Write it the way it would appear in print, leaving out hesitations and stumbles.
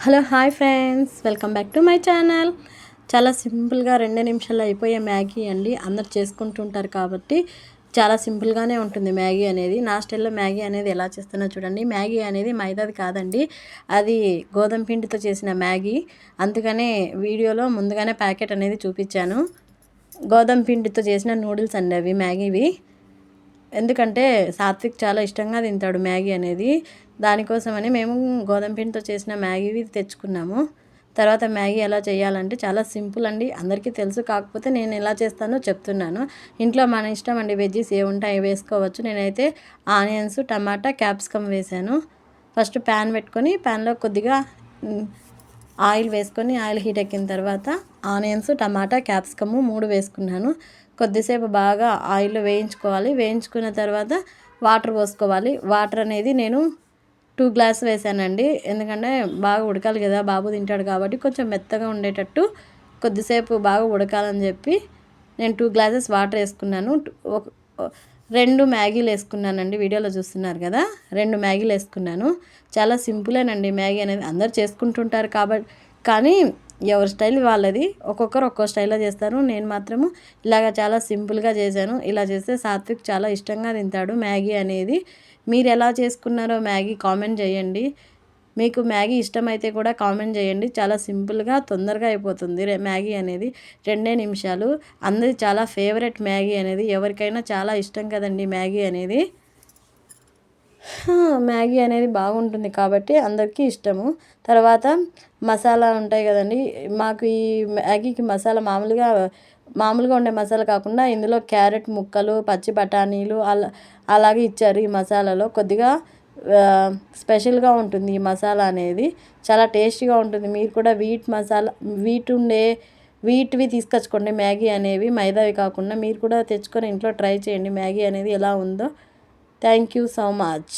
Hello hi friends, welcome back to my channel. చాలా సింపుల్గా 2 నిమిషాల్లో అయిపోయే మ్యాగీ అండి. అందరు చేసుకుంటుంటారు కాబట్టి చాలా సింపుల్గానే ఉంటుంది మ్యాగీ అనేది. నా స్టైల్లో మ్యాగీ అనేది ఎలా చేస్తానో చూడండి. మ్యాగీ అనేది మైదాది కాదండి, అది గోధుమ పిండితో చేసిన మ్యాగీ. అందుకనే వీడియోలో ముందుగానే ప్యాకెట్ అనేది చూపించాను. గోధుమ పిండితో చేసిన నూడిల్స్ అండి అవి, మ్యాగీవి. ఎందుకంటే సాత్విక్ చాలా ఇష్టంగా తింటాడు మ్యాగీ అనేది. దానికోసమని మేము గోధుమ పిండితో చేసిన మ్యాగీవి తెచ్చుకున్నాము. తర్వాత మ్యాగీ ఎలా చేయాలంటే చాలా సింపుల్ అండి, అందరికీ తెలుసు. కాకపోతే నేను ఎలా చేస్తానో చెప్తున్నాను. ఇంట్లో మన ఇష్టం అండి, వెజ్జీస్ ఏ ఉంటాయి వేసుకోవచ్చు. నేనైతే ఆనియన్స్, టమాటా, క్యాప్సికమ్ వేసాను. ఫస్ట్ ప్యాన్ పెట్టుకొని ప్యాన్లో కొద్దిగా ఆయిల్ వేసుకొని, ఆయిల్ హీట్ ఎక్కిన తర్వాత ఆనియన్స్, టమాటా, క్యాప్సికమ్ 3 వేసుకున్నాను. కొద్దిసేపు బాగా ఆయిల్లో వేయించుకోవాలి. వేయించుకున్న తర్వాత వాటర్ పోసుకోవాలి. వాటర్ అనేది నేను 2 గ్లాస్ వేసానండి. ఎందుకంటే బాగా ఉడకాలి కదా, బాబు తింటాడు కాబట్టి కొంచెం మెత్తగా ఉండేటట్టు కొద్దిసేపు బాగా ఉడకాలని చెప్పి నేను 2 గ్లాసెస్ వాటర్ వేసుకున్నాను. 2 మ్యాగీలు వేసుకున్నానండి. వీడియోలో చూస్తున్నారు కదా, 2 మ్యాగీలు వేసుకున్నాను. చాలా సింపులేనండి మ్యాగీ అనేది, అందరు చేసుకుంటుంటారు కాబట్టి. కానీ ఎవరి స్టైల్ వాళ్ళది, ఒక్కొక్కరు ఒక్కో స్టైల్లో చేస్తారు. నేను మాత్రము ఇలాగ చాలా సింపుల్గా చేశాను. ఇలా చేస్తే సాత్విక్ చాలా ఇష్టంగా తింటాడు మ్యాగీ అనేది. మీరు ఎలా చేసుకున్నారో మ్యాగీ కామెంట్ చేయండి. మీకు మ్యాగీ ఇష్టమైతే కూడా కామెంట్ చేయండి. చాలా సింపుల్గా తొందరగా అయిపోతుంది మ్యాగీ అనేది, 2 నిమిషాలు. అందరి చాలా ఫేవరెట్ మ్యాగీ అనేది, ఎవరికైనా చాలా ఇష్టం కదండి మ్యాగీ అనేది. మ్యాగీ అనేది బాగుంటుంది కాబట్టి అందరికీ ఇష్టము. తర్వాత మసాలా ఉంటాయి కదండి, మాకు ఈ మ్యాగీకి మసాలా మామూలుగా ఉండే మసాలా కాకుండా ఇందులో క్యారెట్ ముక్కలు, పచ్చి బఠానీలు అలాగే ఇచ్చారు. ఈ మసాలాలో కొద్దిగా స్పెషల్గా ఉంటుంది ఈ మసాలా అనేది, చాలా టేస్టీగా ఉంటుంది. మీరు కూడా వీటివి తీసుకొచ్చుకోండి మ్యాగీ అనేవి, మైదావి కాకుండా. మీరు కూడా తెచ్చుకొని ఇంట్లో ట్రై చేయండి మ్యాగీ అనేది ఎలా ఉందో. Thank you so much.